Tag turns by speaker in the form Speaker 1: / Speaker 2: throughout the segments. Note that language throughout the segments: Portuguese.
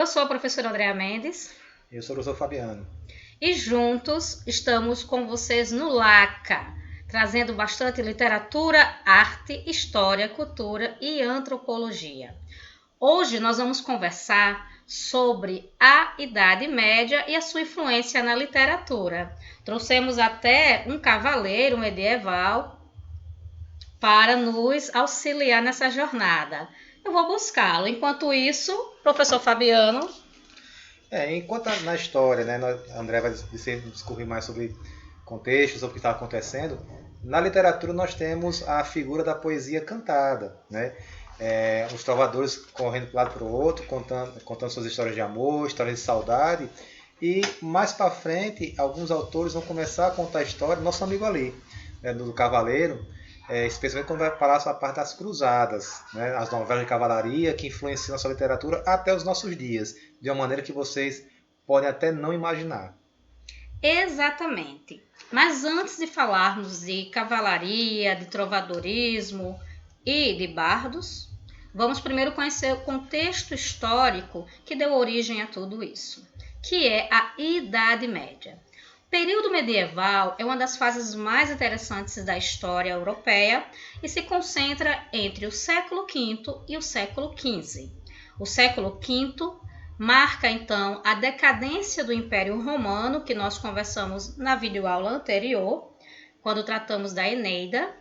Speaker 1: Eu sou a professora Andréa Mendes.
Speaker 2: Eu sou o professor Fabiano.
Speaker 1: E juntos estamos com vocês no LACA, trazendo bastante literatura, arte, história, cultura e antropologia. Hoje nós vamos conversar sobre a Idade Média e a sua influência na literatura. Trouxemos até um cavaleiro medieval para nos auxiliar nessa jornada. Eu vou buscá-lo. Enquanto isso, professor Fabiano.
Speaker 2: Enquanto na história, né, André vai discorrer mais sobre contexto, sobre o que está acontecendo, na literatura nós temos a figura da poesia cantada, né? Os trovadores correndo de um lado para o outro, contando suas histórias de amor, histórias de saudade, e mais para frente, alguns autores vão começar a contar a história do nosso amigo ali, né, do cavaleiro, especialmente quando vai falar sobre a parte das cruzadas, né, as novelas de cavalaria que influenciam a sua literatura até os nossos dias, de uma maneira que vocês podem até não imaginar.
Speaker 1: Exatamente. Mas antes de falarmos de cavalaria, de trovadorismo e de bardos, vamos primeiro conhecer o contexto histórico que deu origem a tudo isso, que é a Idade Média. O período medieval é uma das fases mais interessantes da história europeia e se concentra entre o século V e o século XV. O século V marca então a decadência do Império Romano, que nós conversamos na videoaula anterior, quando tratamos da Eneida,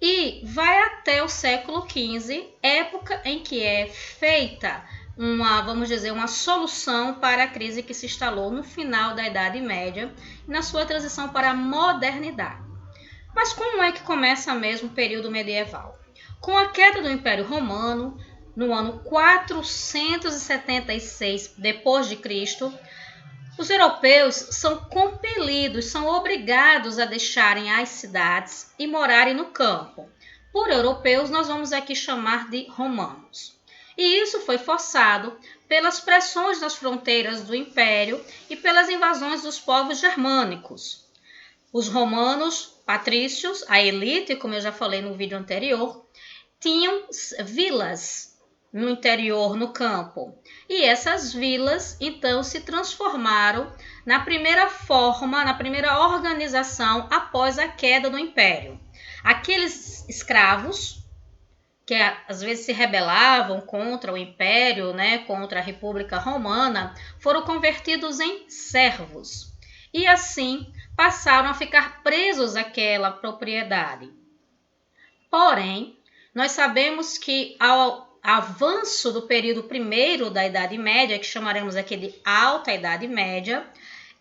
Speaker 1: e vai até o século XV, época em que é feita uma solução para a crise que se instalou no final da Idade Média e na sua transição para a modernidade. Mas como é que começa mesmo o período medieval? Com a queda do Império Romano, no ano 476 d.C., os europeus são compelidos, são obrigados a deixarem as cidades e morarem no campo. Por europeus, nós vamos aqui chamar de romanos. E isso foi forçado pelas pressões nas fronteiras do império e pelas invasões dos povos germânicos. Os romanos patrícios, a elite, como eu já falei no vídeo anterior, tinham vilas no interior, no campo. E essas vilas, então, se transformaram na primeira forma, na primeira organização após a queda do Império. Aqueles escravos, que às vezes se rebelavam contra o Império, né, contra a República Romana, foram convertidos em servos. E assim passaram a ficar presos àquela propriedade. Porém, nós sabemos que ao avanço do período primeiro da Idade Média, que chamaremos aqui de Alta Idade Média,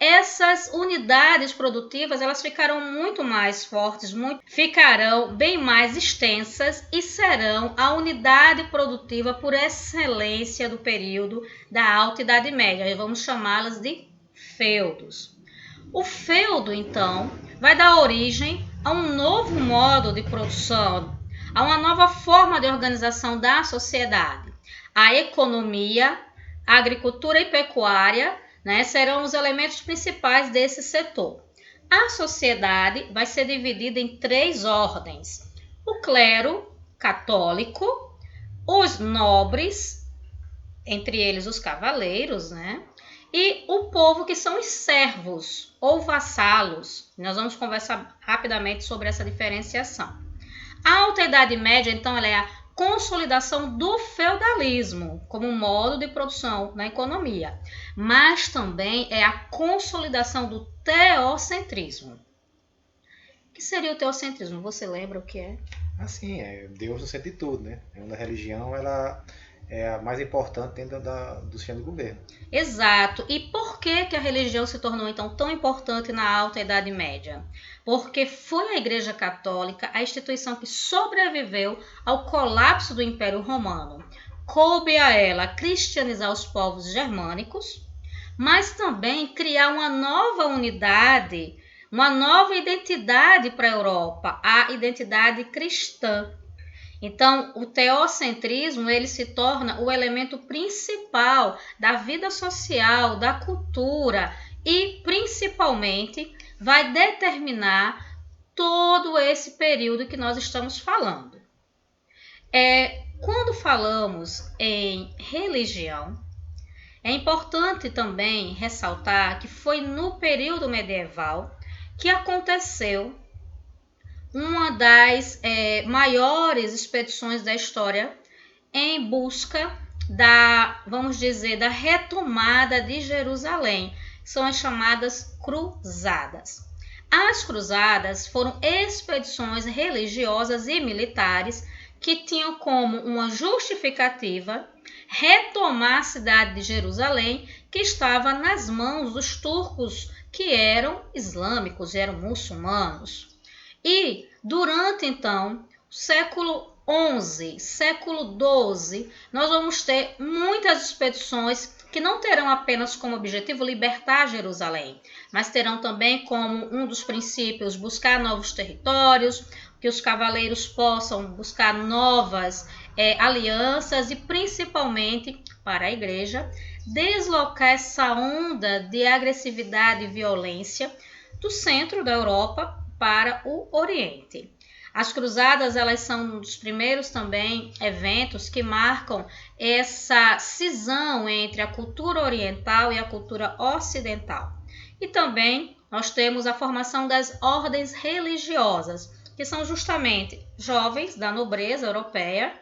Speaker 1: essas unidades produtivas elas ficarão muito mais fortes, ficarão bem mais extensas e serão a unidade produtiva por excelência do período da Alta Idade Média. Vamos chamá-las de feudos. O feudo, então, vai dar origem a um novo modo de produção, a uma nova forma de organização da sociedade. A economia, a agricultura e pecuária, né, serão os elementos principais desse setor. A sociedade vai ser dividida em 3 ordens: o clero católico, os nobres, entre eles os cavaleiros, né, e o povo, que são os servos ou vassalos. Nós vamos conversar rapidamente sobre essa diferenciação. A Alta Idade Média, então, ela é a consolidação do feudalismo como modo de produção na economia, mas também é a consolidação do teocentrismo. O que seria o teocentrismo? Você lembra o que é?
Speaker 2: Assim, Deus no centro de tudo, né? A religião ela é a mais importante dentro do sistema de governo.
Speaker 1: Exato. E por que a religião se tornou então tão importante na Alta Idade Média? Porque foi a Igreja Católica a instituição que sobreviveu ao colapso do Império Romano. Coube a ela cristianizar os povos germânicos, mas também criar uma nova unidade, uma nova identidade para a Europa, a identidade cristã. Então, o teocentrismo ele se torna o elemento principal da vida social, da cultura e, principalmente, vai determinar todo esse período que nós estamos falando. Quando falamos em religião, É importante também ressaltar que foi no período medieval que aconteceu uma das maiores expedições da história em busca da, vamos dizer, da retomada de Jerusalém. São as chamadas cruzadas. As cruzadas foram expedições religiosas e militares que tinham como uma justificativa retomar a cidade de Jerusalém, que estava nas mãos dos turcos, que eram islâmicos, eram muçulmanos. E durante então o século XI, século XII, nós vamos ter muitas expedições que não terão apenas como objetivo libertar Jerusalém, mas terão também como um dos princípios buscar novos territórios, que os cavaleiros possam buscar novas alianças e principalmente para a igreja deslocar essa onda de agressividade e violência do centro da Europa para o Oriente. As cruzadas, elas são um dos primeiros também eventos que marcam essa cisão entre a cultura oriental e a cultura ocidental. E também nós temos a formação das ordens religiosas, que são justamente jovens da nobreza europeia,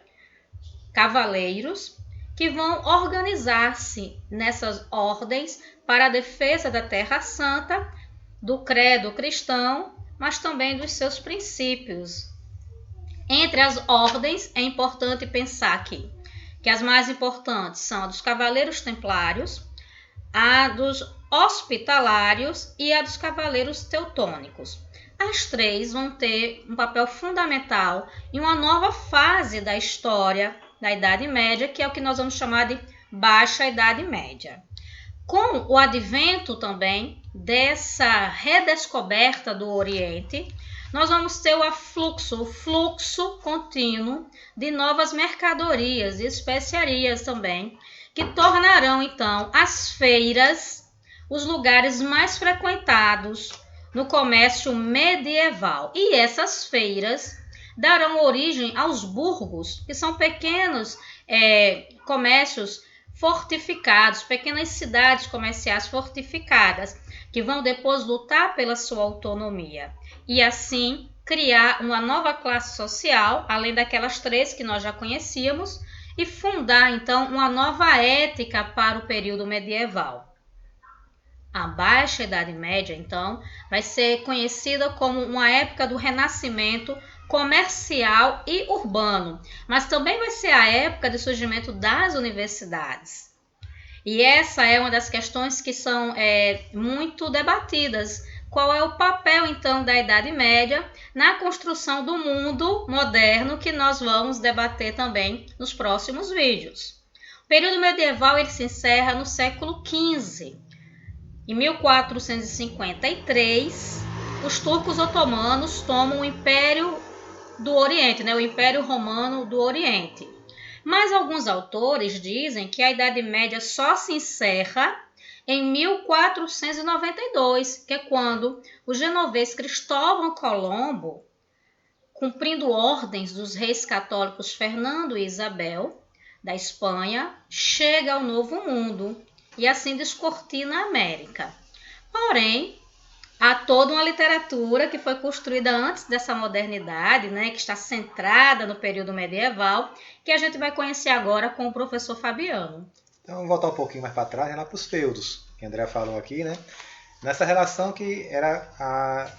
Speaker 1: cavaleiros, que vão organizar-se nessas ordens para a defesa da Terra Santa, do credo cristão, mas também dos seus princípios. Entre as ordens, é importante pensar aqui que as mais importantes são a dos cavaleiros templários, a dos hospitalários e a dos cavaleiros teutônicos. As três vão ter um papel fundamental em uma nova fase da história da Idade Média, que é o que nós vamos chamar de Baixa Idade Média. Com o advento também dessa redescoberta do Oriente, nós vamos ter o fluxo contínuo de novas mercadorias e especiarias também, que tornarão então as feiras os lugares mais frequentados no comércio medieval. E essas feiras darão origem aos burgos, que são pequenos comércios fortificados, pequenas cidades comerciais fortificadas, que vão depois lutar pela sua autonomia e assim criar uma nova classe social, além daquelas três que nós já conhecíamos, e fundar então uma nova ética para o período medieval. A Baixa Idade Média, então, vai ser conhecida como uma época do renascimento comercial e urbano, mas também vai ser a época de surgimento das universidades. E essa é uma das questões que são muito debatidas. Qual é o papel, então, da Idade Média na construção do mundo moderno, que nós vamos debater também nos próximos vídeos. O período medieval ele se encerra no século XV. Em 1453, os turcos otomanos tomam o Império do Oriente, o Império Romano do Oriente. Mas alguns autores dizem que a Idade Média só se encerra em 1492, que é quando o genovês Cristóvão Colombo, cumprindo ordens dos reis católicos Fernando e Isabel, da Espanha, chega ao Novo Mundo e assim descortina a América. Porém, há toda uma literatura que foi construída antes dessa modernidade, que está centrada no período medieval, que a gente vai conhecer agora com o professor Fabiano.
Speaker 2: Então, vamos voltar um pouquinho mais para trás, lá para os feudos, que a Andrea falou aqui, nessa relação que era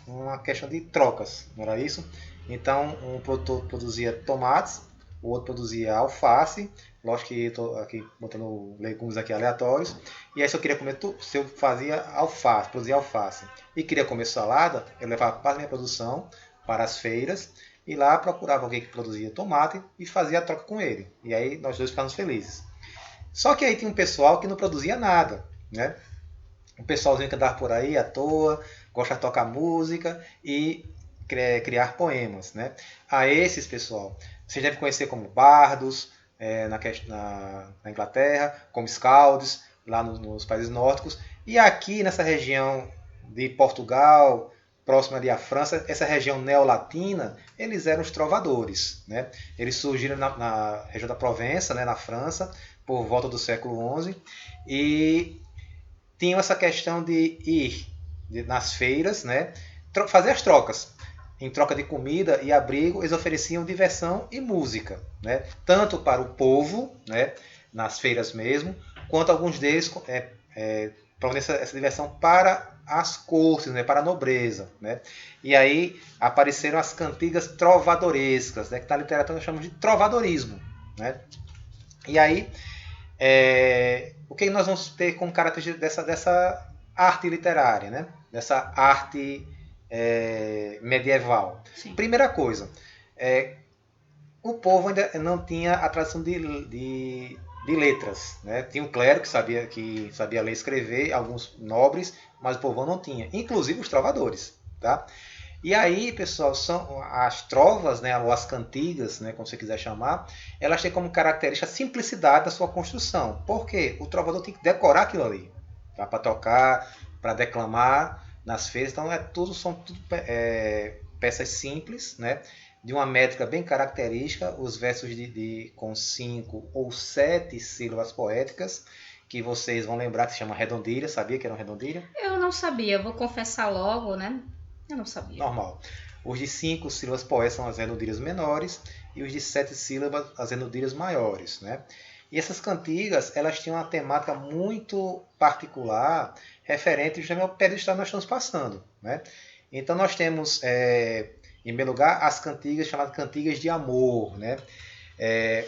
Speaker 2: uma questão de trocas, não era isso? Então, um produtor produzia tomates, o outro produzia alface, lógico que estou aqui botando legumes aqui aleatórios, e aí se eu queria comer, se eu fazia alface, produzia alface, e queria comer salada, eu levava para a minha produção, para as feiras, e lá procurava alguém que produzia tomate e fazia a troca com ele, e aí nós dois ficávamos felizes. Só que aí tinha um pessoal que não produzia nada, um pessoalzinho que andava por aí à toa, gosta de tocar música e criar poemas, A esses pessoal, você deve conhecer como bardos na Inglaterra, como escaldes lá nos países nórdicos, e aqui nessa região de Portugal, próxima ali à França, essa região neolatina, eles eram os trovadores, Eles surgiram na região da Provença, na França, por volta do século XI, e tinham essa questão de ir nas feiras, né, fazer as trocas. Em troca de comida e abrigo, eles ofereciam diversão e música, né, tanto para o povo, né, nas feiras mesmo, quanto alguns deles promovendo essa diversão para as cortes, né, para a nobreza. Né. E aí apareceram as cantigas trovadorescas, né, que na literatura nós chamamos de trovadorismo. Né. E aí, o que nós vamos ter como característica dessa arte literária, né? Dessa arte medieval?
Speaker 1: Sim.
Speaker 2: Primeira coisa, o povo ainda não tinha a tradição de letras. Né? Tinha o clero que sabia ler e escrever, alguns nobres, mas o povão não tinha, inclusive os trovadores. Tá? E aí, pessoal, são as trovas, né, ou as cantigas, né, como você quiser chamar, elas têm como característica a simplicidade da sua construção. Porque o trovador tem que decorar aquilo ali, tá? Para tocar, para declamar nas feiras. Então, são tudo peças simples, né, de uma métrica bem característica, os versos com 5 ou 7 sílabas poéticas, que vocês vão lembrar que se chama redondilha. Sabia que era uma redondilha?
Speaker 1: Eu não sabia, vou confessar logo, né? Eu não sabia.
Speaker 2: Normal. Os de 5 sílabas poéticas são as redondilhas menores e os de 7 sílabas as redondilhas maiores. Né? E essas cantigas, elas tinham uma temática muito particular, referente justamente ao período histórico que nós estamos passando. Né? Então nós temos, em primeiro lugar, as cantigas chamadas cantigas de amor, né?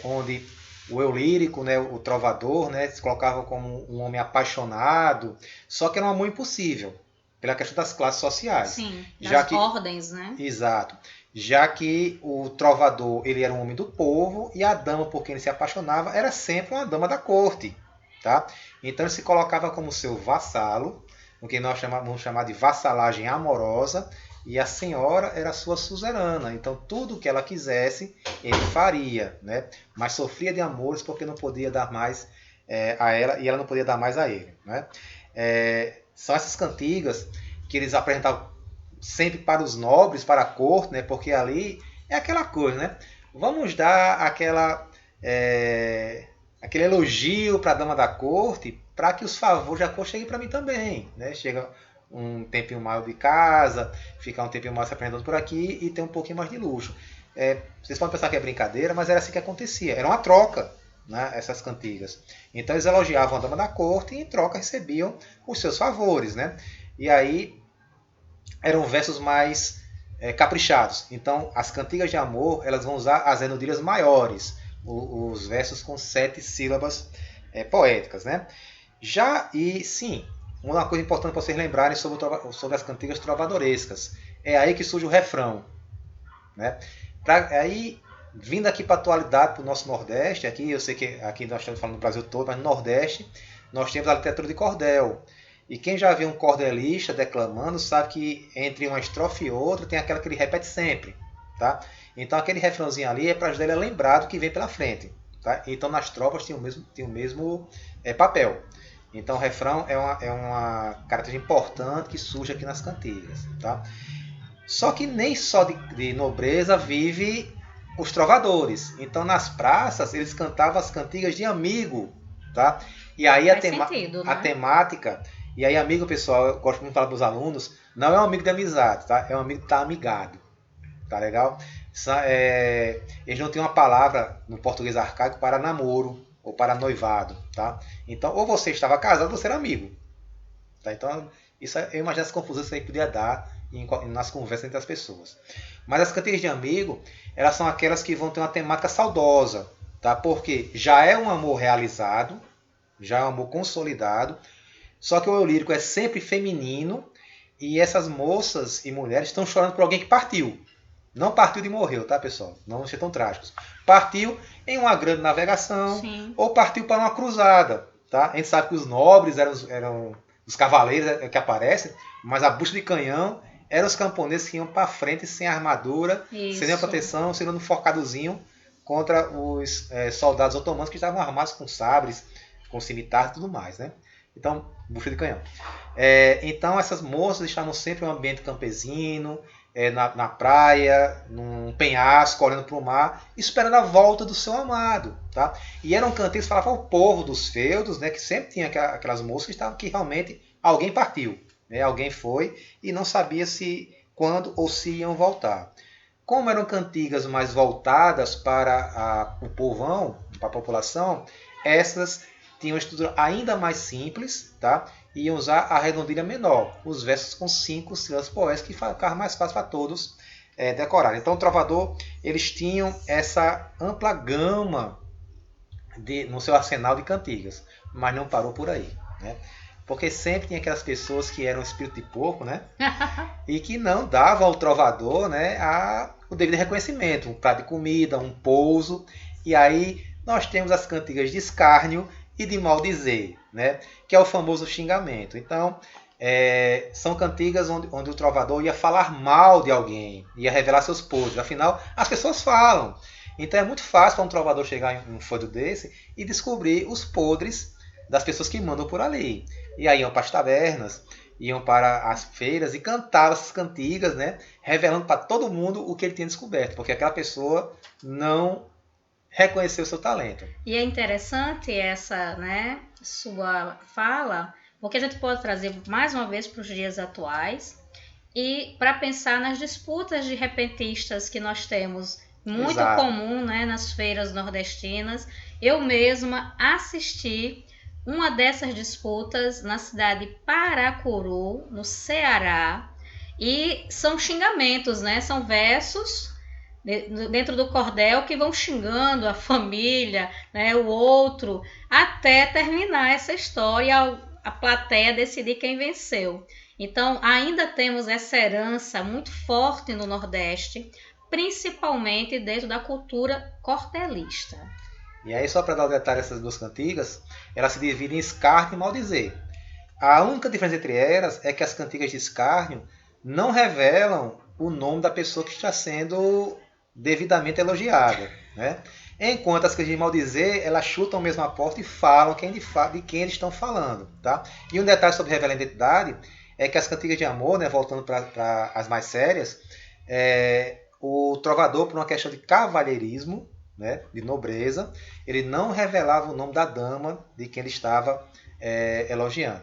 Speaker 2: Onde o eu lírico, né, o trovador, né, se colocava como um homem apaixonado, só que era um amor impossível, pela questão das classes sociais.
Speaker 1: Sim, das ordens, né?
Speaker 2: Exato. Já que o trovador ele era um homem do povo e a dama por quem ele se apaixonava era sempre uma dama da corte. Tá? Então ele se colocava como seu vassalo, o que nós vamos chamar de vassalagem amorosa, e a senhora era sua suzerana. Então tudo que ela quisesse ele faria, né? Mas sofria de amores porque não podia dar mais a ela e ela não podia dar mais a ele. Né? São essas cantigas que eles apresentavam sempre para os nobres, para a corte, né? Porque ali é aquela coisa, né? Vamos dar aquele elogio para a dama da corte para que os favores da corte cheguem para mim também. Né? Chega um tempinho mais de casa, ficar um tempinho mais se apresentando por aqui e ter um pouquinho mais de luxo. Vocês podem pensar que é brincadeira, mas era assim que acontecia. Era uma troca. Né, essas cantigas. Então eles elogiavam a dama da corte e em troca recebiam os seus favores. Né? E aí eram versos mais caprichados. Então as cantigas de amor elas vão usar as redondilhas maiores, os versos com 7 sílabas poéticas. Né? Sim, uma coisa importante para vocês lembrarem sobre as cantigas trovadorescas. É aí que surge o refrão. Né? Aí vindo aqui para a atualidade, para o nosso Nordeste, aqui eu sei que aqui nós estamos falando do Brasil todo, mas no Nordeste nós temos a literatura de cordel. E quem já viu um cordelista declamando sabe que entre uma estrofe e outra tem aquela que ele repete sempre. Tá? Então aquele refrãozinho ali é para ajudar ele a lembrar do que vem pela frente. Tá? Então nas trovas tem o mesmo papel. Então o refrão é uma característica importante que surge aqui nas cantigas. Tá? Só que nem só de nobreza vive os trovadores. Então nas praças eles cantavam as cantigas de amigo. Tá? E aí a temática... E aí amigo, pessoal, eu gosto muito de falar para os alunos, não é um amigo de amizade, tá? É um amigo que está amigado. Tá legal? Eles não têm uma palavra no português arcaico para namoro ou para noivado. Tá? Então, ou você estava casado ou você era amigo. Tá? Então, eu imagino as confusões que isso aí podia dar nas conversas entre as pessoas. Mas as cantigas de amigo, elas são aquelas que vão ter uma temática saudosa. Tá? Porque já é um amor realizado, já é um amor consolidado, só que o eu lírico é sempre feminino e essas moças e mulheres estão chorando por alguém que partiu. Não partiu de morreu, tá, pessoal? Não vão ser tão trágicos. Partiu em uma grande navegação.
Speaker 1: Sim.
Speaker 2: Ou partiu para uma cruzada. Tá? A gente sabe que os nobres eram os cavaleiros que aparecem, mas a bucha de canhão eram os camponeses que iam para frente sem armadura, sem nenhuma proteção, sendo um forcadozinho contra os soldados otomanos que estavam armados com sabres, com cimitarras e tudo mais, né? Então, bucha de canhão. Então, essas moças estavam sempre em um ambiente campesino, na praia, num penhasco, olhando para o mar, esperando a volta do seu amado. Tá? E eram cantigas que falavam ao povo dos feudos, né, que sempre tinha aquelas músicas que realmente alguém partiu, né, alguém foi e não sabia se quando ou se iam voltar. Como eram cantigas mais voltadas para o povão, para a população, essas tinham uma estrutura ainda mais simples, tá? E iam usar a redondilha menor, os versos com 5 sílabas poéticas, que ficava mais fácil para todos decorar. Então, o trovador, eles tinham essa ampla gama no seu arsenal de cantigas, mas não parou por aí, né? Porque sempre tinha aquelas pessoas que eram espírito de porco, né? E que não davam ao trovador, né, o devido reconhecimento, um prato de comida, um pouso. E aí nós temos as cantigas de escárnio e de maldizer, né, que é o famoso xingamento. Então, são cantigas onde o trovador ia falar mal de alguém, ia revelar seus podres. Afinal, as pessoas falam. Então é muito fácil para um trovador chegar em um feudo desse e descobrir os podres das pessoas que mandam por ali. E aí iam para as tavernas, iam para as feiras e cantavam essas cantigas, né, revelando para todo mundo o que ele tinha descoberto, porque aquela pessoa não reconheceu o seu talento.
Speaker 1: E é interessante essa, né, sua fala, porque a gente pode trazer mais uma vez para os dias atuais e para pensar nas disputas de repentistas que nós temos, muito
Speaker 2: Exato.
Speaker 1: comum, né, nas feiras nordestinas. Eu mesma assisti uma dessas disputas na cidade de Paracuru, no Ceará, e são xingamentos, né? São versos dentro do cordel que vão xingando a família, né, o outro, até terminar essa história, a plateia decidir quem venceu. Então, ainda temos essa herança muito forte no Nordeste, principalmente dentro da cultura cordelista.
Speaker 2: E aí, só para dar o detalhe dessas duas cantigas, elas se dividem em escárnio e maldizer. A única diferença entre elas é que as cantigas de escárnio não revelam o nome da pessoa que está sendo devidamente elogiada, né? Enquanto as cantigas de maldizer, elas chutam mesmo a porta e falam de quem eles estão falando. Tá? E um detalhe sobre revelar a identidade é que as cantigas de amor, né, voltando para as mais sérias, o trovador, por uma questão de cavalheirismo, né, de nobreza, ele não revelava o nome da dama de quem ele estava elogiando.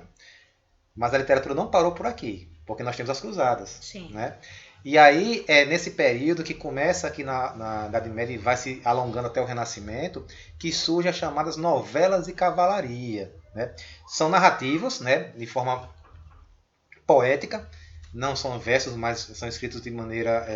Speaker 2: Mas a literatura não parou por aqui, porque nós temos as cruzadas.
Speaker 1: Sim.
Speaker 2: Né? E aí é nesse período que começa aqui na Idade Média e vai se alongando até o Renascimento, que surgem as chamadas novelas de cavalaria. Né? São narrativas, né, de forma poética, não são versos, mas são escritos de maneira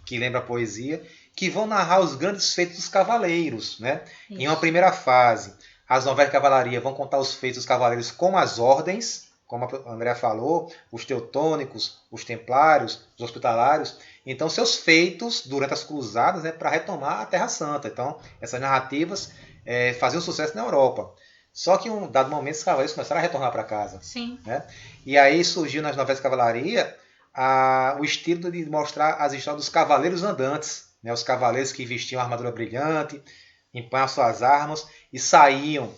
Speaker 2: que lembra a poesia, que vão narrar os grandes feitos dos cavaleiros. Né? Em uma primeira fase, as novelas de cavalaria vão contar os feitos dos cavaleiros com as ordens, como a Andrea falou, os teutônicos, os templários, os hospitalários. Então, seus feitos durante as cruzadas, né, para retomar a Terra Santa. Então, essas narrativas faziam sucesso na Europa. Só que em um dado momento, os cavaleiros começaram a retornar para casa.
Speaker 1: Sim.
Speaker 2: Né? E aí surgiu nas novelas de cavalaria o estilo de mostrar as histórias dos cavaleiros andantes. Né? Os cavaleiros que vestiam armadura brilhante, empunham suas armas e saíam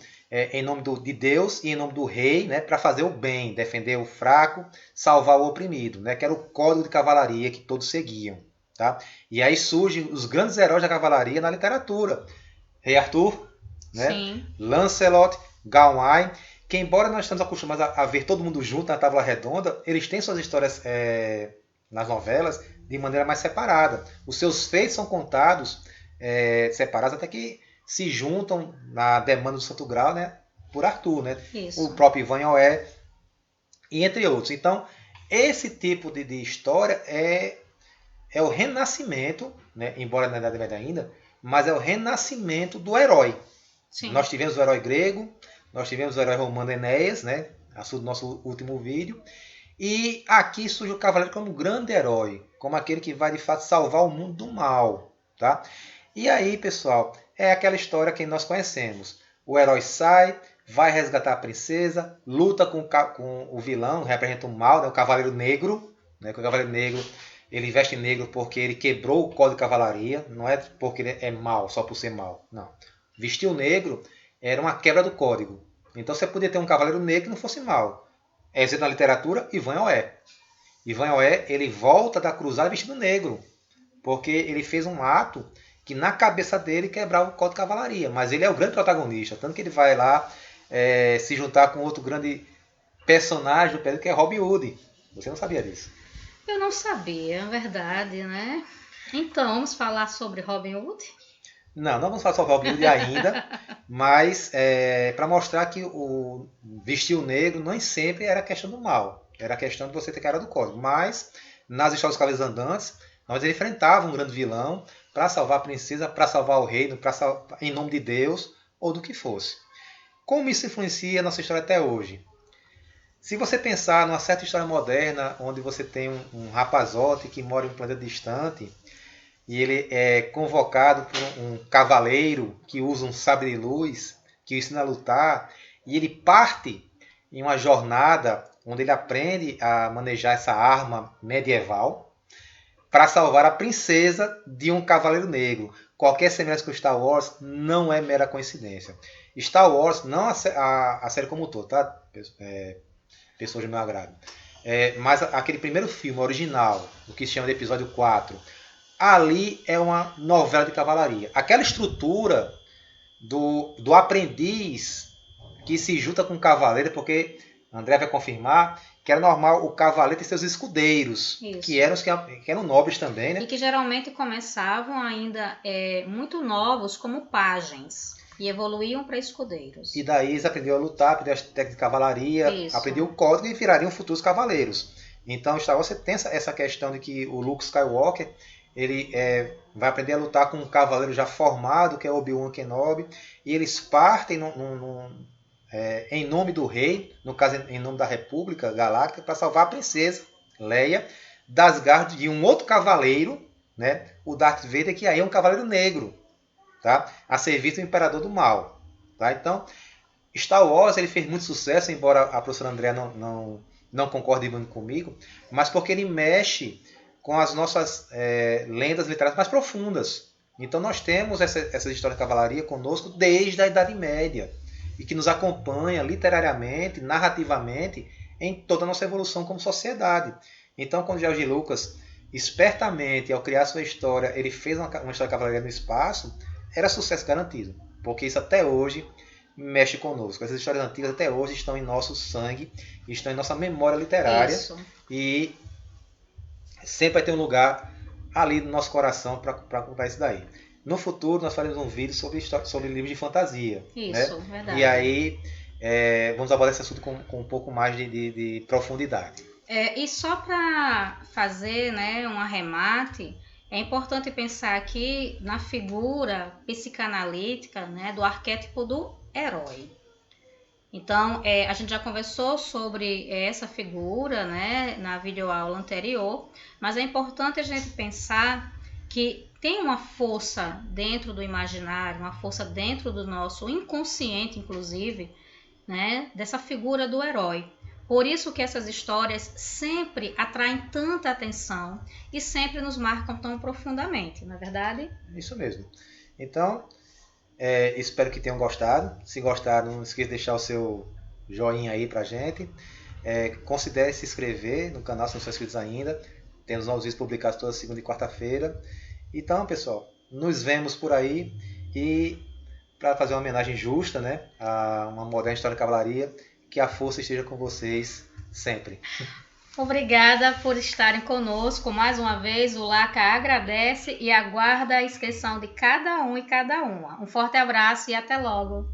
Speaker 2: em nome de Deus e em nome do rei, né, para fazer o bem, defender o fraco, salvar o oprimido, né, que era o código de cavalaria que todos seguiam. Tá? E aí surgem os grandes heróis da cavalaria na literatura. Rei Arthur, né, Lancelot, Gawain, que embora nós estamos acostumados a ver todo mundo junto na tábua redonda, eles têm suas histórias nas novelas de maneira mais separada. Os seus feitos são contados separados até que se juntam na demanda do Santo Grau, né, por Arthur, né?
Speaker 1: Isso.
Speaker 2: O próprio Ivan Oé, e entre outros. Então, esse tipo de história é o renascimento, né, embora na Idade Média ainda, mas é o renascimento do herói.
Speaker 1: Sim.
Speaker 2: Nós tivemos o herói grego, nós tivemos o herói romano Enéas, né, assunto do nosso último vídeo, e aqui surge o cavaleiro como um grande herói, como aquele que vai de fato salvar o mundo do mal. Tá? E aí, pessoal, é aquela história que nós conhecemos. O herói sai, vai resgatar a princesa, luta com o vilão, representa o mal, né, o cavaleiro negro. Né, o cavaleiro negro, ele veste negro porque ele quebrou o código de cavalaria, não é porque ele é mau, só por ser mau. Não. Vestir o negro era uma quebra do código. Então você podia ter um cavaleiro negro que não fosse mau. Exemplo na literatura, Ivan Oé. Ivanhoé, ele volta da cruzada vestido negro, porque ele fez um ato que na cabeça dele quebrava o código de cavalaria, mas ele é o grande protagonista, tanto que ele vai lá se juntar com outro grande personagem do período, que é Robin Hood. Você não sabia disso?
Speaker 1: Eu não sabia, é verdade, né? Então, vamos falar sobre Robin Hood?
Speaker 2: Não vamos falar sobre Robin Hood ainda, mas para mostrar que o vestir o negro nem sempre era questão do mal, era questão de você ter cara do código. Mas nas histórias dos Cavaleiros Andantes, nós enfrentava um grande vilão para salvar a princesa, para salvar o reino, em nome de Deus ou do que fosse. Como isso influencia a nossa história até hoje? Se você pensar numa certa história moderna, onde você tem um rapazote que mora em um planeta distante, e ele é convocado por um cavaleiro que usa um sabre de luz, que o ensina a lutar, e ele parte em uma jornada onde ele aprende a manejar essa arma medieval para salvar a princesa de um cavaleiro negro. Qualquer semelhança com Star Wars não é mera coincidência. Star Wars, não a série como um todo, tá? Pessoas do meu agrado. Mas aquele primeiro filme original, o que se chama de episódio 4, ali é uma novela de cavalaria. Aquela estrutura do aprendiz que se junta com o cavaleiro, porque André vai confirmar que era normal o cavaleiro ter seus escudeiros, que eram os que eram nobres também, né?
Speaker 1: E que geralmente começavam ainda muito novos como pajens e evoluíam para escudeiros.
Speaker 2: E daí eles aprendiam a lutar, aprendiam as técnicas de cavalaria, aprendiam o código e virariam futuros cavaleiros. Então, Star Wars, você tem essa questão de que o Luke Skywalker ele vai aprender a lutar com um cavaleiro já formado, que é Obi-Wan Kenobi, e eles partem em nome do rei, no caso em nome da República Galáctica, para salvar a princesa Leia das garras de um outro cavaleiro, né, o Darth Vader, que aí é um cavaleiro negro, tá, a serviço do Imperador do Mal. Tá? Então, Star Wars ele fez muito sucesso, embora a professora Andrea não concorde muito comigo, mas porque ele mexe com as nossas lendas literárias mais profundas. Então nós temos essa história de cavalaria conosco desde a Idade Média e que nos acompanha literariamente, narrativamente, em toda a nossa evolução como sociedade. Então, quando George Lucas, espertamente, ao criar sua história, ele fez uma história de cavalaria no espaço, era sucesso garantido, porque isso até hoje mexe conosco. Essas histórias antigas até hoje estão em nosso sangue, estão em nossa memória literária. Isso. E sempre vai ter um lugar ali no nosso coração para contar isso daí. No futuro, nós faremos um vídeo sobre livros de fantasia.
Speaker 1: Isso,
Speaker 2: né?
Speaker 1: Verdade.
Speaker 2: E aí, vamos abordar esse assunto com um pouco mais de profundidade.
Speaker 1: E só para fazer, né, um arremate, é importante pensar aqui na figura psicanalítica, né, do arquétipo do herói. Então, a gente já conversou sobre essa figura, né, na videoaula anterior, mas é importante a gente pensar que tem uma força dentro do imaginário, uma força dentro do nosso inconsciente, inclusive, né, dessa figura do herói. Por isso que essas histórias sempre atraem tanta atenção e sempre nos marcam tão profundamente, não é verdade?
Speaker 2: Isso mesmo. Então, espero que tenham gostado. Se gostaram, não esqueça de deixar o seu joinha aí pra gente. Considere se inscrever no canal se não são inscritos ainda. Temos novos vídeos publicados toda segunda e quarta-feira. Então, pessoal, nos vemos por aí. E para fazer uma homenagem justa, né, a uma moderna história de cavalaria, que a força esteja com vocês sempre.
Speaker 1: Obrigada por estarem conosco mais uma vez. O LACA agradece e aguarda a inscrição de cada um e cada uma. Um forte abraço e até logo!